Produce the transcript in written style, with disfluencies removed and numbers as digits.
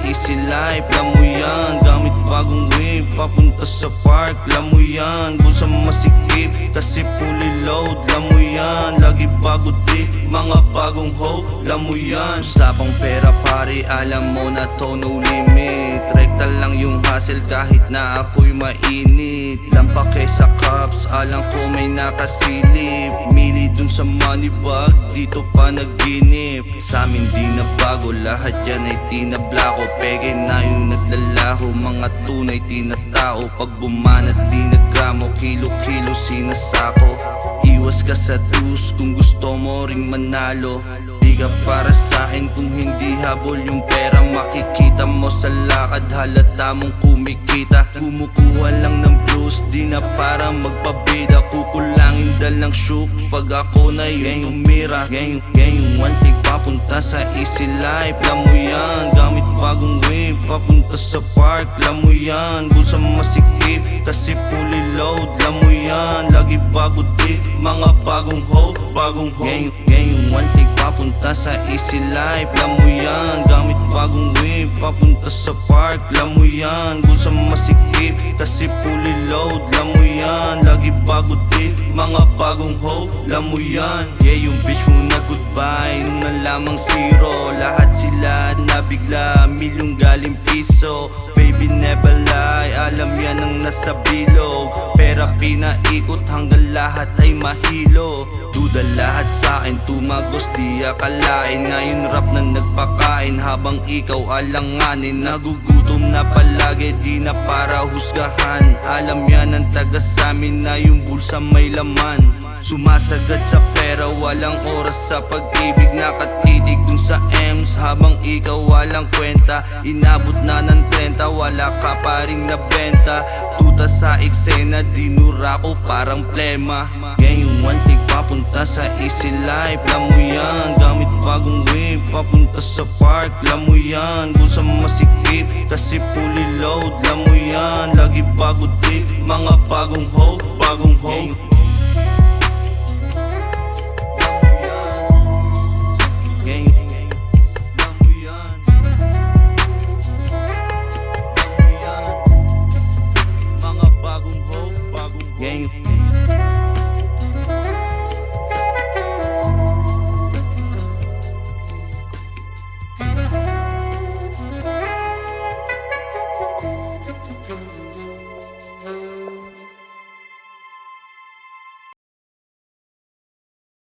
easy life, alam mo yan. Gamit bagong wave, papunta sa park, alam mo yan. Bulsa masikip, kasi fully load, alam mo yan. Lagi bago di, mga bagong hoe, alam mo yan. Usapang pera pare, alam mo na to no limit. Rekta lang yung hustle kahit na ako'y mainit. Lampake sa cups, alam ko may nakasilip. Mili dun sa money bag, dito pa naginip. Sa amin di na bago, lahat yan ay tinabla ko. Peke na yung naglalaho, mga tunay tinatao. Pag bumanat di naggramo, kilo-kilo sinasako. Iwas ka sa dus kung gusto mo ring manalo. Di ka para sa'kin kung hindi habol yung pera. Makikita mo sa lakad, halata mong kumikita. Kumukuha lang ng blues, di na para magpabida. Kukulangin dalang shook, pag ako na yun yung mira. Gang yung one take papunta sa easy life, alam mo yan. Gamit bagong wave, papunta sa park, alam mo yan. Bulsa masikip, kasi fully load, alam mo yan. Lagi bago di, mga bagong hoe, bagong hoe. Gang yung one take papunta sa easy life, alam mo yan. Gamit bagong wave, papunta sa park, alam mo yan. Bulsa masikip, kasi fully load, alam mo yan. Lagi bago di, mga bagong hoe, alam mo yan. Yeah, yung bitch mo na goodbye, nung nalamang zero. Lahat sila nabigla, milyong galing piso. Baby never lie, alam yan ang nasa bilog. Pera pinaikot hanggang lahat ay mahilo. Duda lahat sa'kin, tumagos di akalain. Ngayon rap na nagpakain, habang ikaw alanganin. Nagugutom na palagi, di na para husgahan. Alam yan ang taga sa'min na yung bulsa may laman. Sumasagad sa pera, walang oras sa pag-ibig. Nakatitig dun sa M's, habang ikaw walang kwenta. Inabot na ng 30, wala ka pa ring nabenta. Tuta sa eksena, dinura ko parang plema. Gang yung one take papunta sa easy life, alam mo yan. Gamit bagong wave, papunta sa park, alam mo yan. Bulsa masikip, kasi fully load, alam mo yan. Lagi bago di, mga bagong hoe, bagong hoe. Gang